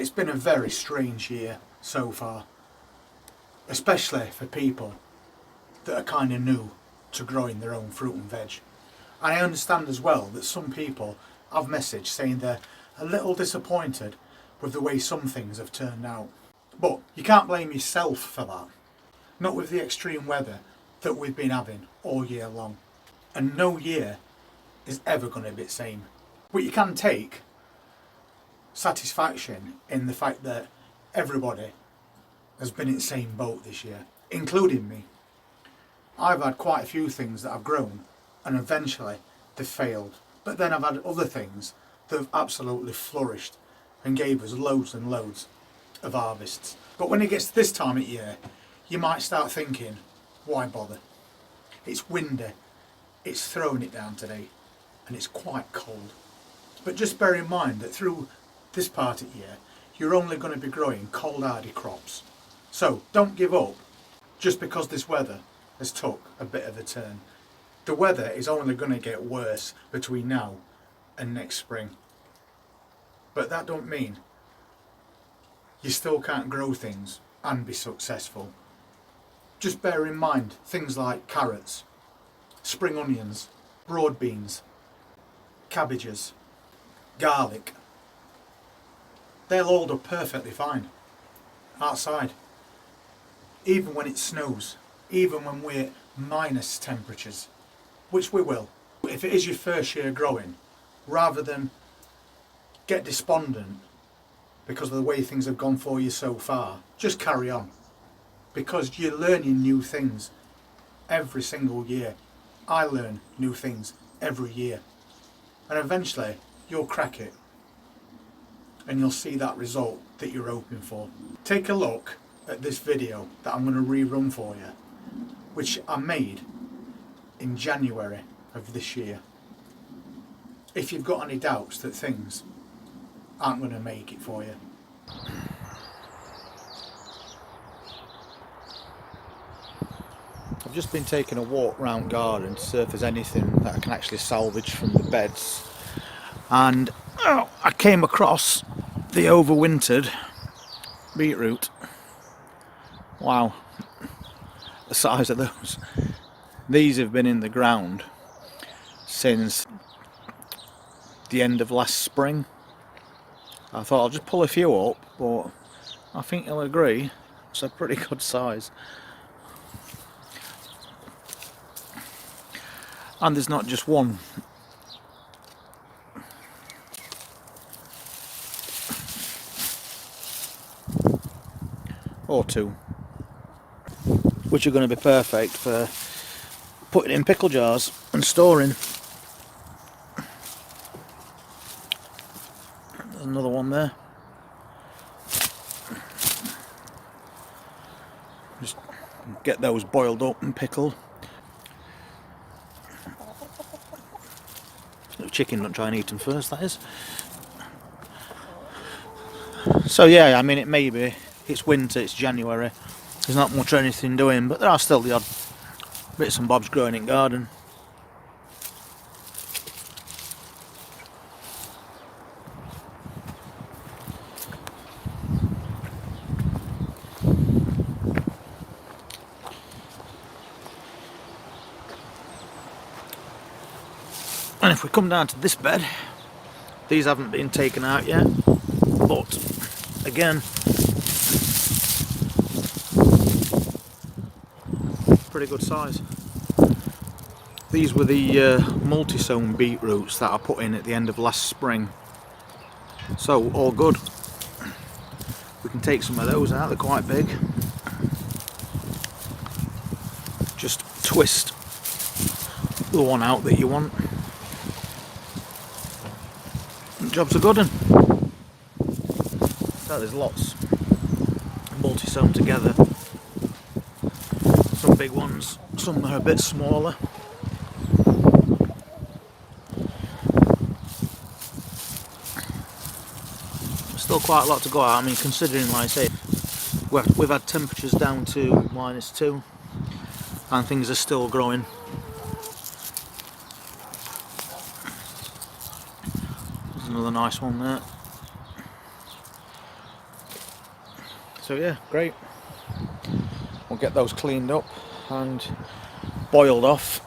It's been a very strange year so far, especially for people that are kind of new to growing their own fruit and veg. And I understand as well that some people have messaged saying they're a little disappointed with the way some things have turned out. But you can't blame yourself for that. Not with the extreme weather that we've been having all year long. And no year is ever going to be the same. But you can take satisfaction in the fact that everybody has been in the same boat this year, including me. I've had quite a few things that have grown and eventually they've failed. But then I've had other things that have absolutely flourished and gave us loads and loads of harvests. But when it gets to this time of year, you might start thinking, why bother? It's windy, it's throwing it down today, and it's quite cold. But just bear in mind that through this part of the year, you're only going to be growing cold hardy crops. So don't give up just because this weather has took a bit of a turn. The weather is only going to get worse between now and next spring. But that don't mean you still can't grow things and be successful. Just bear in mind things like carrots, spring onions, broad beans, cabbages, garlic. They'll all do perfectly fine outside, even when it snows, even when we're minus temperatures, which we will. If it is your first year growing, rather than get despondent because of the way things have gone for you so far, just carry on, because you're learning new things every single year. I learn new things every year, and eventually you'll crack it and you'll see that result that you're hoping for. Take a look at this video that I'm going to rerun for you, which I made in January of this year. If you've got any doubts that things aren't going to make it for you. I've just been taking a walk round garden to see if there's anything that I can actually salvage from the beds, and I came across the overwintered beetroot. Wow, the size of those. These have been in the ground since the end of last spring. I thought I'll just pull a few up, but I think you'll agree it's a pretty good size. And there's not just one. Or two, which are going to be perfect for putting in pickle jars and storing. There's another one there. Just get those boiled up and pickled. The chicken, don't try and eat them first, that is. So yeah, I mean, it may be, it's winter, it's January, there's not much or anything doing, but there are still the odd bits and bobs growing in garden. And if we come down to this bed, these haven't been taken out yet, but again, pretty good size. These were the multi-sown beetroots that I put in at the end of last spring, so all good. We can take some of those out, they're quite big. Just twist the one out that you want. Job's a good one. So there's lots multi-sown together. Some big ones, some are a bit smaller. Still quite a lot to go out. I mean, considering, like I say, we've had temperatures down to -2 and things are still growing. There's another nice one there. So yeah, great. We'll get those cleaned up and boiled off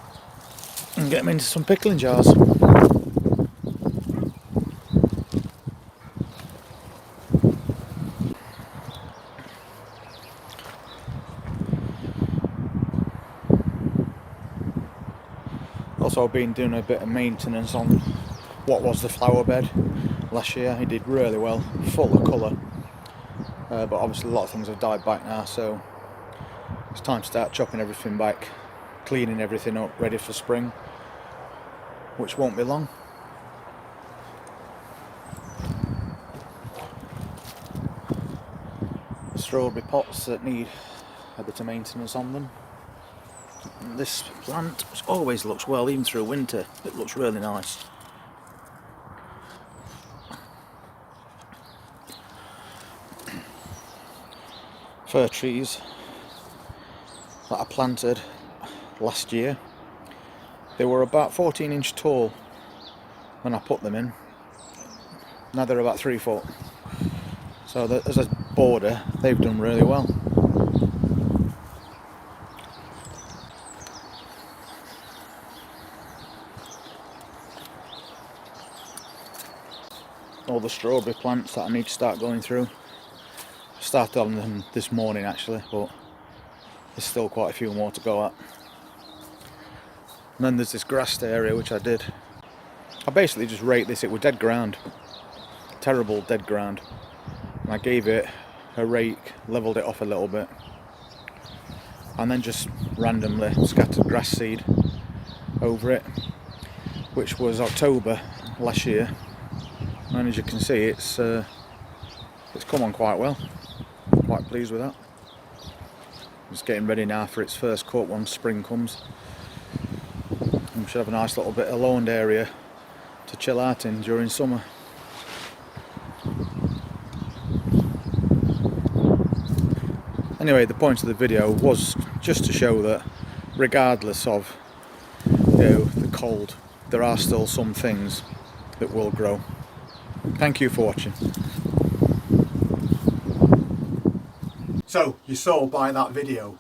and get them into some pickling jars. Also, I've been doing a bit of maintenance on what was the flower bed last year. It did really well, full of colour, but obviously a lot of things have died back now, so it's time to start chopping everything back, cleaning everything up, ready for spring, which won't be long. Strawberry pots that need a bit of maintenance on them. This plant always looks well, even through winter. It looks really nice. Fir trees that I planted last year. They were about 14 inch tall when I put them in. Now they're about 3 foot. So as a border, they've done really well. All the strawberry plants that I need to start going through. I started on them this morning actually, but there's still quite a few more to go at. And then there's this grassed area which I did. I basically just raked this, it was dead ground. Terrible dead ground. And I gave it a rake, levelled it off a little bit, and then just randomly scattered grass seed over it, which was October last year. And as you can see, it's come on quite well. I'm quite pleased with that. It's getting ready now for its first cut once spring comes. And we should have a nice little bit of lawned area to chill out in during summer. Anyway, the point of the video was just to show that regardless of the cold, there are still some things that will grow. Thank you for watching. So you saw by that video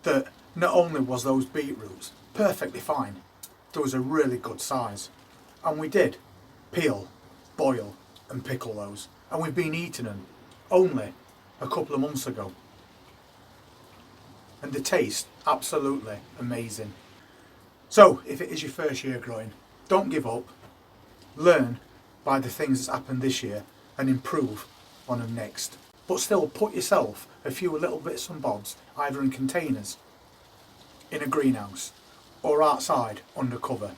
that not only was those beetroots perfectly fine, there was a really good size, and we did peel, boil and pickle those, and we've been eating them only a couple of months ago, and the taste absolutely amazing. So if it is your first year growing, don't give up, learn by the things that's happened this year and improve on them next. But still put yourself a few little bits and bobs either in containers, in a greenhouse or outside under cover,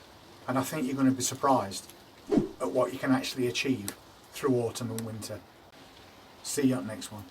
and I think you're going to be surprised at what you can actually achieve through autumn and winter. See you at the next one.